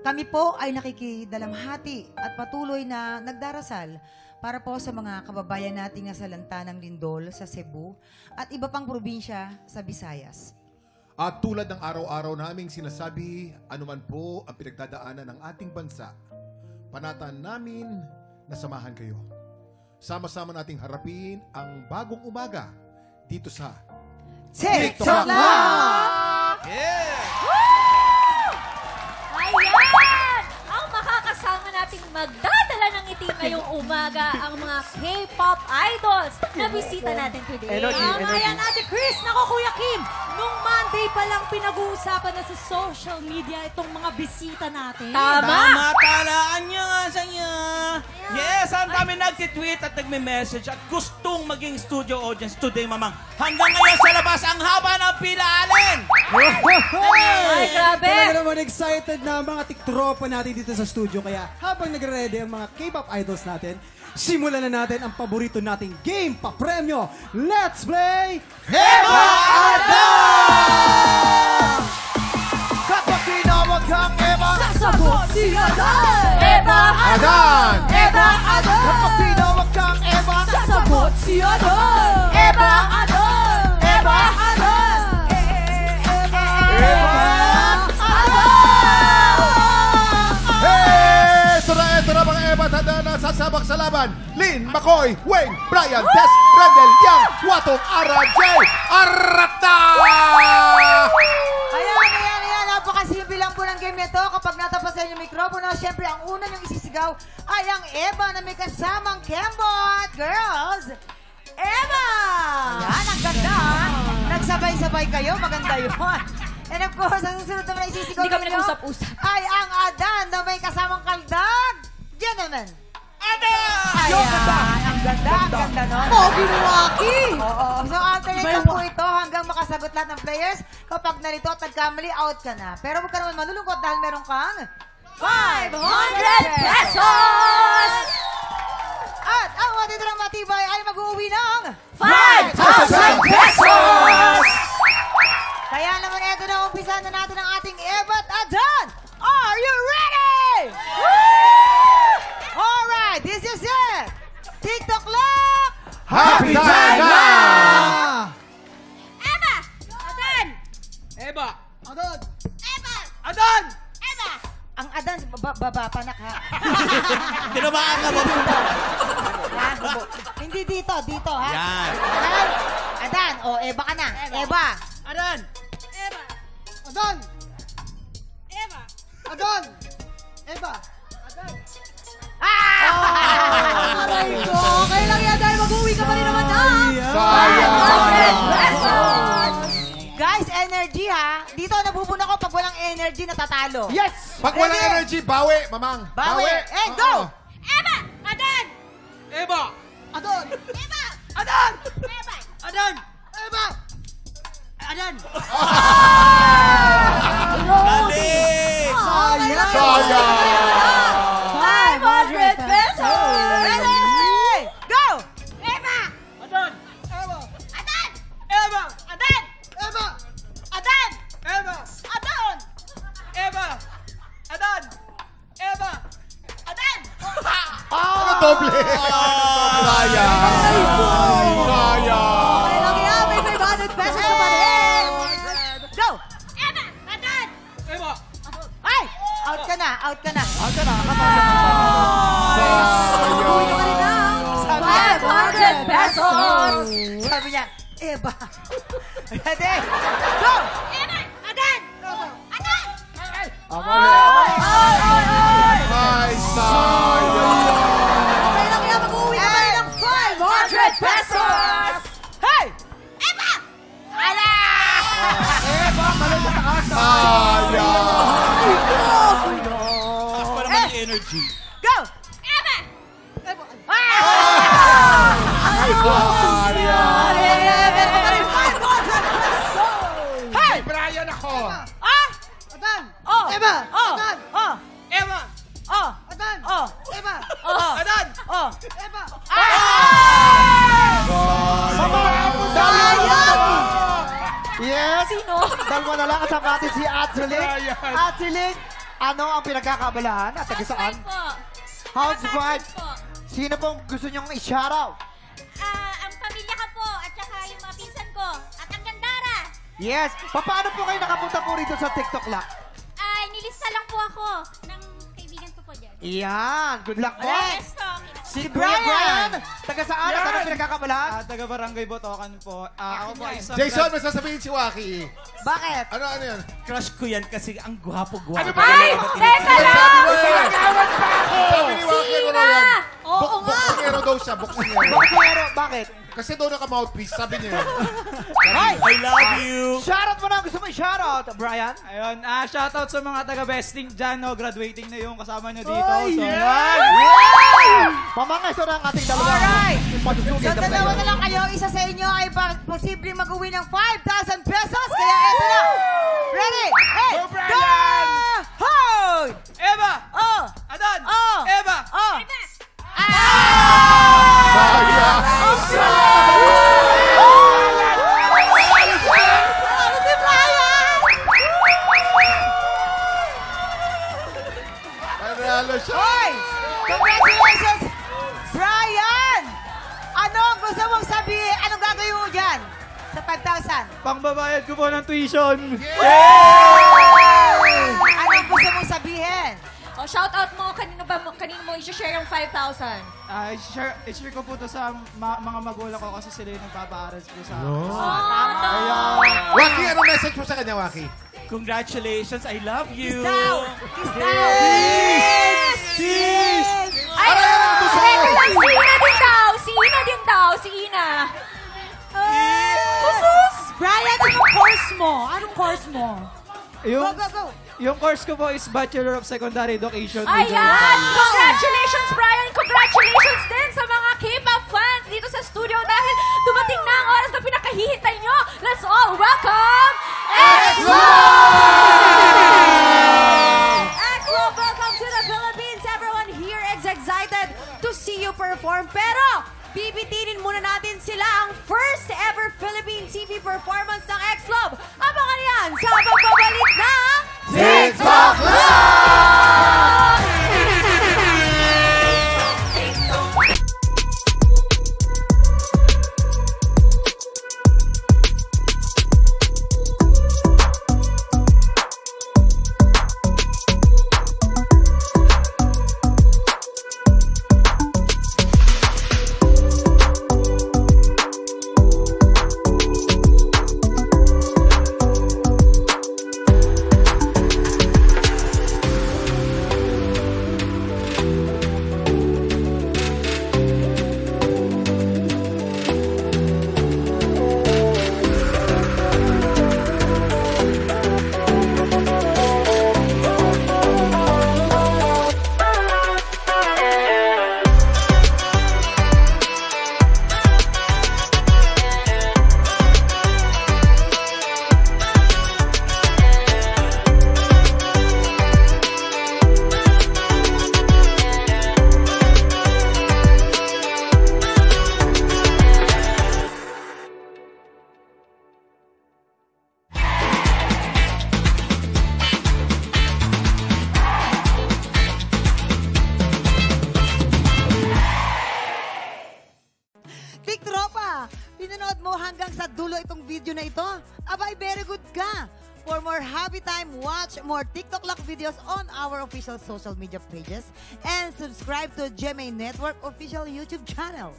Kami po ay nakikidalamhati at patuloy na nagdarasal para po sa mga kababayan nating nasa lanta ng Lindol sa Cebu at iba pang probinsya sa Visayas. At tulad ng araw-araw naming sinasabi, anuman po ang pinagdadaanan ng ating bansa, panatan namin na samahan kayo. Sama-sama nating harapin ang bagong umaga dito sa TikTok Live! Yeah! Ayan! Ang makakasama nating magdadala ng ngiti ngayong umaga ang mga K-pop idols na bisita natin today. Ayan, Ate Chris, nako Kuya Kim, nung Monday pa lang pinag-uusapan na sa social media itong mga bisita natin. Tama! Talaan niya nga sa niya. Yes, ang dami nagtitweet at nagme-message at gustong maging studio audience today, mamang. Hanggang ngayon sa labas, ang haba ng pila, Allen! Ay, grabe! Talaga naman excited na mga tiktropa natin dito sa studio. Kaya habang nagre-ready ang mga K-pop idols natin, simulan na natin ang paborito nating game pa-premyo. Let's play Eva Ada! Kapag tinawag kang Eva, Sasagot si Adan! Eva! Adan! Eva! Adan! kapag tinawag kang Eva, Sasagot si Adan! Eva! Adan! Eva! Adan! Hey! Ito na mga Eva at Adan na sasabak sa laban. Lynn, McCoy, Wayne, Brian, Tess, Rendel, Yang, Watong, Ara, Jay, Arata! Ayan. Napakasimple lang po ng game nito. Kapag natapasan yung mikropono, syempre ang una niyong isisigaw ay ang Eva na may kasamang Kembot. Girls, Eva! Ayan, ang ganda. Nagsabay-sabay kayo, maganda yun. And of course, ang susunod naman na isisigaw Hindi kami ninyo nag-usap-usap. ay ang Adan na may kasamang kaldag. Gentlemen. Adan! Ayan, ang ganda nun. Pogi ni Waki! Oo. So, alternate lang po ito hanggang makasagot lahat ng players. Kapag narito at nagkamali, out ka na. Pero huwag ka naman malulungkot dahil meron kang 500 pesos! At ang matitirang matibay ay mag-uwi ng 5,000 pesos! Kaya naman ito na, umpisa na natin ang ating Eva at Adan. Are you ready? Alright, this is it. TikTok Lock. Happy time na! Eva! Adan! Eva! Adan! Eva! Adan! Eva! Ang Adan, baba panak ha. Tinamaan ka ba? Ha? Hindi dito ha. Yan. Adan, Adan, Eva ka na. Eva. Adan! Eva! Adan! Eva! Adan! Eva! Aray ko! Okay lang yan dahil mag-uwi ka pa rin naman na! Sayang! Guys, energy ha. Dito nabubuna ko pag walang energy natatalo. Yes! Pag walang Ready? energy, bawi, mamang. Bawi. And go! Oo. Eva! Adan! Eva! Adan! Eva! Adan! Eva! Adan! Eva! Adan! Dali! Sayang! 500 pesos! Ready? Go! Eva! Adan! Eva! Adan! Eva! Adan! Eva! Adan! Eva! Adan! Eva! Adan! Eva! Adan! Ano doble? Sayang! Sayang! Okay lang yan, may 500 pesos sa panin! Go! Eva! Adan! Eva! Ay! Out ka na, out ka na. Mag-uwi ka pa rin na! 500 pesos! Sabi niya, Eva. Ready? Go! Eva! Adan! Adan! Ay, sayang! Okay lang yan, mag-uwi ka pa rin ng 500 pesos! Hey! Eva! Ala! Sayang! Taas pa naman yung energy. Go! Eva! Hey! Brian ako! Ah! Adan! Oh! Eva! Oh! Adan! Oh! Eva! Oh! Adan! Oh! Eva! Oh! Adan! Oh! Eva! Sayang! Yes! Sino? Dalawa na lang kasama natin si Atrilin. Atrilin, Ano ang pinagkakabalahan at taga saan? Housewife po. Housewife. Po. Sino pong gusto nyong i-shoutout? Ang pamilya ko po at saka yung mga pinsan ko at ang gandara. Yes. Paano po kayo nakapunta po rito sa TikTok lang? Nilista lang po ako ng kaibigan ko po dyan. Yan. Good luck po. Yes po. Si Brian. Taga saan? At ano ang pinagkakabalahan? Taga Barangay Botokan po. Ako po ay isang... Jason, may sasabihin si Waki. Bakit? Ano yan? Crush ko yan kasi ang gwapo-gwapo. Ano ba? Ay! Teka lang! Sabi ni Waki, ano Sina! yan? Oo nga. Boksingero daw siya, boksingero. Boksero. Bakit? Kasi daw naka-mouthpiece, sabi niya. Hey! I love you. Shoutout mo na. Gusto mo i-shoutout, Brian? Ayun, shoutout sa mga taga-besting dyan, no? Graduating na yung kasama nyo dito. Oy, So, Mamangay ang ating dalawa. Alright. Pagsusugid So, na dalawa player. na lang kayo. Isa sa inyo ay posibleng mag-uwi ng 5,000 pesos. Kaya eto na. Ready? Hey! Go, Brian! Hoy! Eva! Oh! Adan! Oh! Eva! Oh! Sayang! Ano si Brian? Panalo siya. Hoy! Congratulations! Brian! Ano ang gusto mong sabihin? Anong gagawin mo dyan? Sa 5,000? Pangbabayad ko po ng tuition. Anong gusto mong sabihin? O, shout out mo. Kanino mo i-share yung 5,000? I-share ko po to sa mga magulang ko kasi sila yung nagpapaaral po sa akin. Waki, anong message mo sa kanya, Waki? Congratulations, I love you. Down! Kiss down! Cheese! Ay! Teka lang, si Ina din daw! Si Ina din daw! Si Ina! Sus! Brian, anong course mo? Anong course mo? Go, go, go! Yung course ko po is Bachelor of Secondary Education. Ayan! Congratulations, Brian! Congratulations din sa mga K-pop fans dito sa studio dahil dumating na ang oras na pinakahihintay nyo. Let's all welcome EXO! EXO, welcome to the Philippines! Everyone here is excited to see you perform. Pero, bibitinin muna natin sila ang first ever Philippine TV performance ng EXO. Abangan yan sa pagbabalik na TikTok Tiktropa, pinanood mo hanggang sa dulo itong video na ito? Abay, very good ka! For more happy time, watch more TikTok Lock videos on our official social media pages and subscribe to GMA Network official YouTube channel.